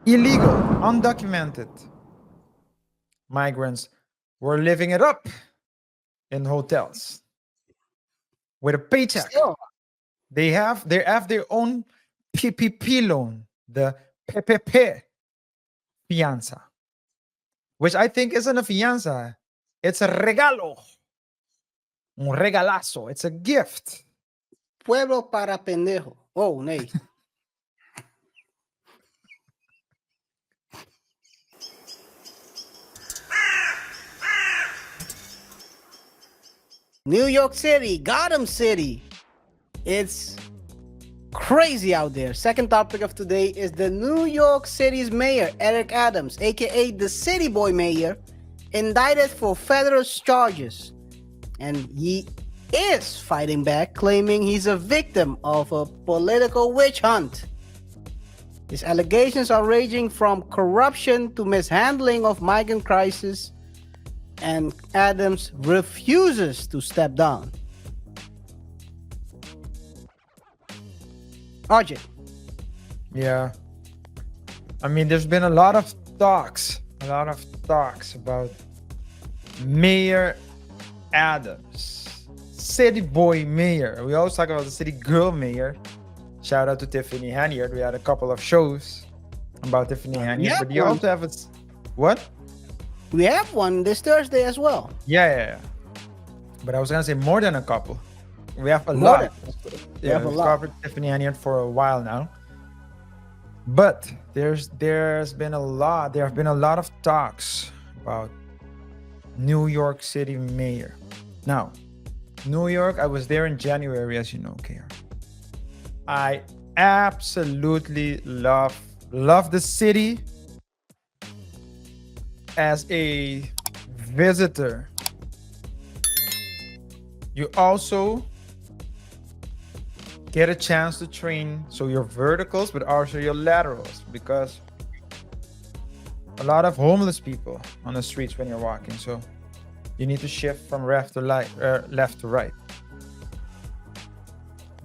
illegal, undocumented migrants were living it up in hotels with a paycheck. Still, They have their own PPP loan, the PPP fianza, which I think isn't a fianza. It's a regalo, un regalazo. It's a gift. pueblo para pendejo. Oh, nee. New York City, Gotham City. It's crazy out there. Second topic of today is the New York City's mayor, Eric Adams, aka the City Boy Mayor, indicted for federal charges. And he is fighting back, claiming he's a victim of a political witch hunt. His allegations are ranging from corruption to mishandling of migrant crisis, and Adams refuses to step down. RJ. Yeah. I mean, there's been a lot of talks about Mayor Adams, City Boy Mayor. We always talk about the City Girl Mayor. Shout out to Tiffany Haniard. We had a couple of shows about Tiffany Haniard, but you also have what? We have one this Thursday as well. Yeah. But I was gonna say more than a couple. We have a More lot. than- Yeah, have a we've lot. covered Tiffany Haniard for a while now. But there's been a lot. There have been a lot of talks about New York City mayor. Now, New York, I was there in January, as you know, KaiR. I absolutely love the city as a visitor. You also get a chance to train your verticals, but also your laterals, because a lot of homeless people on the streets when you're walking. So you need to shift from left to right.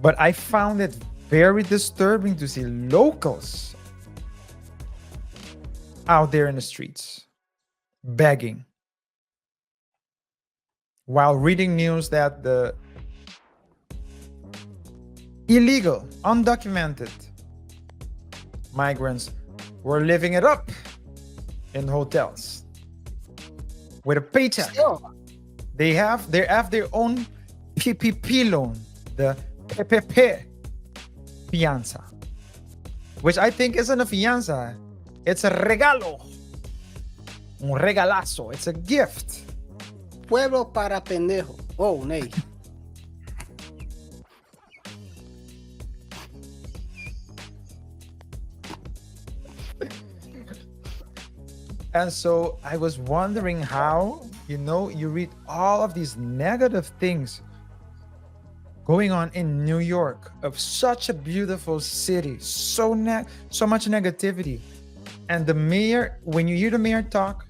But I found it very disturbing to see locals out there in the streets begging while reading news that the illegal, undocumented migrants were living it up in hotels with a paycheck. Still, They have their own PPP loan, the PPP fianza, which I think isn't a fianza. It's a regalo, un regalazo. It's a gift. pueblo para pendejo. Oh, nee. And so I was wondering how, you read all of these negative things going on in New York, of such a beautiful city, so much negativity. And the mayor, when you hear the mayor talk,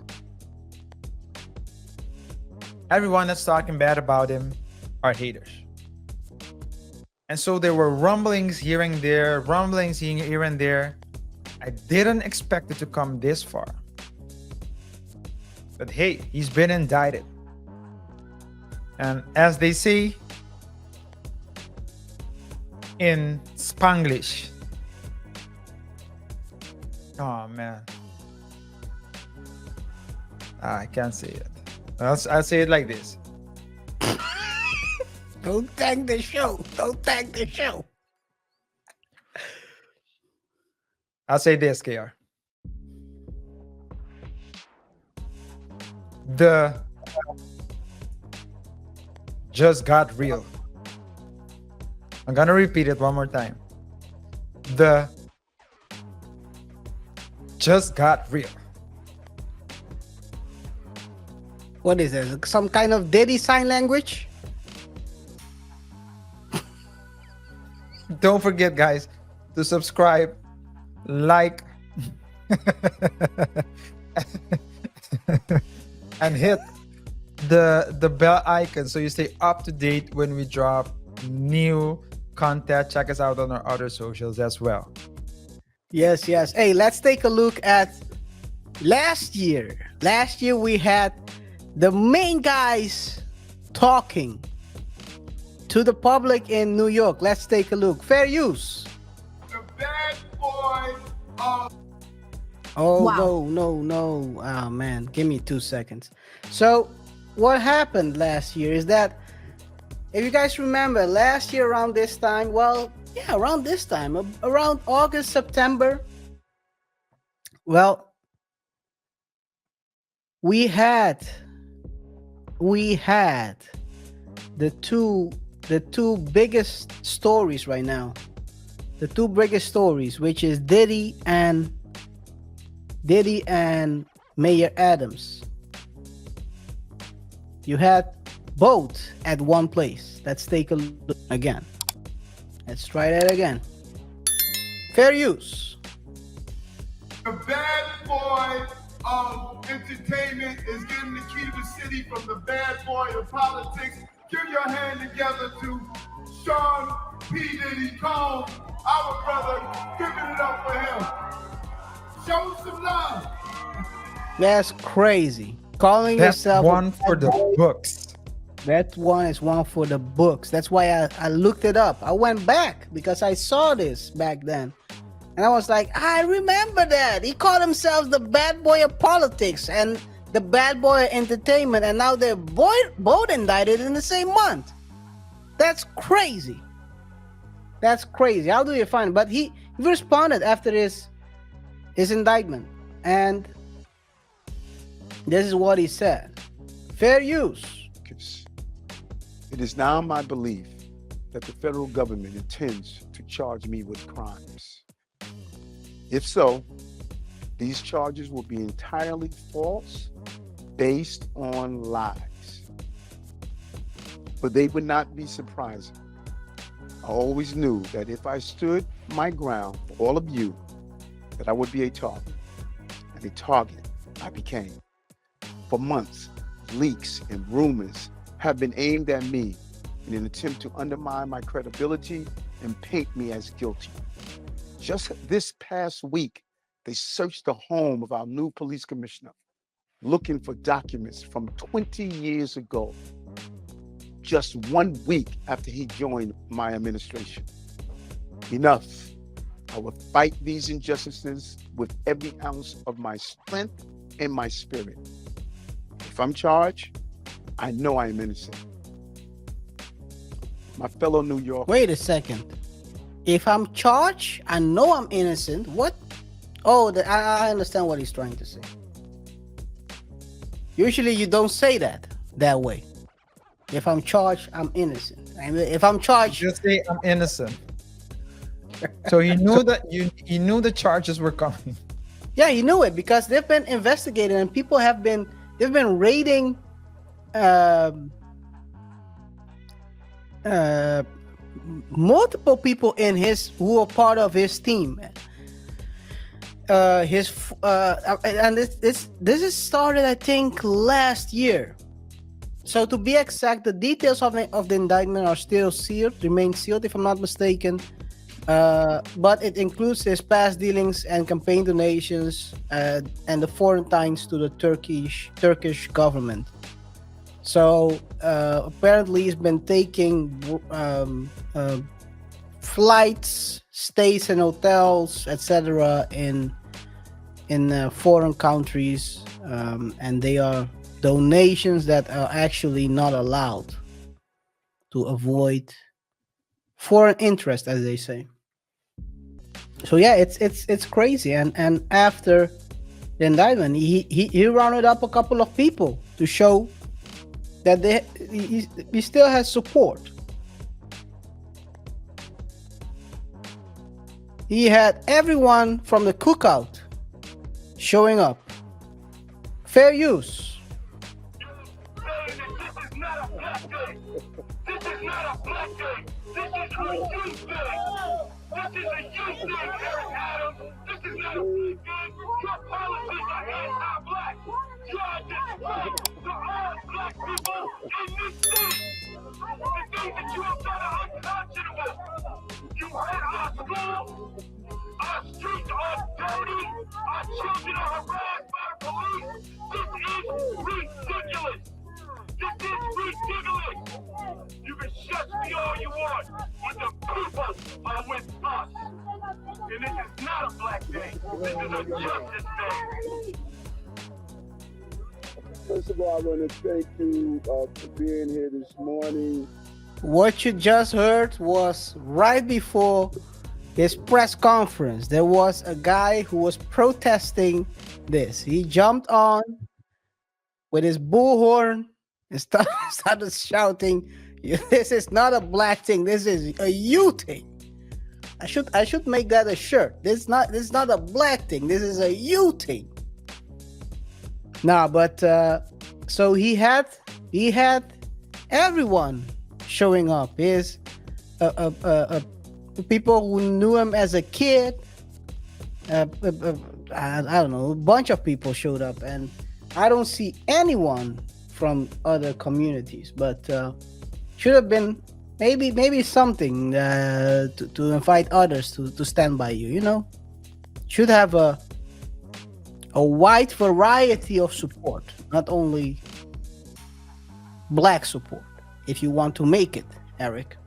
everyone that's talking bad about him are haters. And so there were rumblings here and there. I didn't expect it to come this far. But hey, he's been indicted. And as they say in Spanglish, oh man, I can't say it. I'll say it like this. Don't tag the show. Don't tag the show. I'll say this, KR. The just got real. I'm gonna repeat it one more time. The just got real. What is this? Some kind of Diddy sign language? Don't forget, guys, to subscribe, like, and hit the bell icon so you stay up to date when we drop new content. Check us out on our other socials as well. Yes, yes. Hey, let's take a look at last year. Last year we had the main guys talking to the public in New York. Let's take a look. Fair use. The bad boy of Oh, Wow. no. Oh, man. Give me 2 seconds. So, what happened last year is that, if you guys remember, last year around this time, well, yeah, around this time, around August, September, well, we had the two biggest stories right now. The two biggest stories, which is Diddy and Mayor Adams. You had both at one place. Let's take a look again. Let's try that again. Fair use. the bad boy of entertainment is getting the key to the city from the bad boy of politics. Give your hand together to Sean P. Diddy Combs, our brother. Giving it up for him. Show him some love. That's crazy. Calling That's yourself one for the books. That one is one for the books. That's why I looked it up. I went back because I saw this back then. And I was like, I remember that. He called himself the bad boy of politics and the bad boy of entertainment. And now they're both indicted in the same month. That's crazy. That's crazy. How do you find it? But he responded after his indictment. And this is what he said. Fair use. It is now my belief that the federal government intends to charge me with crimes. If so, these charges will be entirely false, based on lies. But they would not be surprising. I always knew that if I stood my ground for all of you, that I would be a target. And a target I became. For months, leaks and rumors have been aimed at me in an attempt to undermine my credibility and paint me as guilty. Just this past week, they searched the home of our new police commissioner, looking for documents from 20 years ago, just 1 week after he joined my administration. Enough. I will fight these injustices with every ounce of my strength and my spirit. If I'm charged, I know I am innocent. My fellow New Yorkers. Wait a second. If I'm charged, I know I'm innocent. What? Oh, I understand what he's trying to say. Usually you don't say that way. If I'm charged, I'm innocent. And if I'm charged, Just say I'm innocent. So he knew that he knew the charges were coming. yeah, you knew it because they've been investigating and people they've been raiding multiple people who are part of his team. And this is started, I think, last year. So to be exact, the details of the indictment are still remain sealed, if I'm not mistaken. But it includes his past dealings and campaign donations and the foreign ties to the Turkish government. So apparently he's been taking flights, stays in hotels, etc. in foreign countries, and they are donations that are actually not allowed to avoid foreign interest, as they say. So yeah, it's crazy. And after the indictment, he rounded up a couple of people to show that he still has support. He had everyone from the cookout showing up. Fair use. This is not a black day. This is not a black day. This is a youth day. This is a youth day, Eric Adams. This is not a black day. Your policies are anti-black. You are disrespect to all black people in this city. The things that you have done are unconscionable. You hurt our schools, our streets, our This is a justice thing. First of all, I want to thank you for being here this morning. What you just heard was right before his press conference. There was a guy who was protesting this. He jumped on with his bullhorn and started shouting, "This is not a black thing. This is a you thing." I should make that a shirt. This is not a black thing. This is a you thing. Nah, but so he had everyone showing up. His people who knew him as a kid. I don't know. A bunch of people showed up, and I don't see anyone from other communities. But should have been maybe something to invite others to stand by you. You know, should have a wide variety of support, not only black support, if you want to make it, Eric.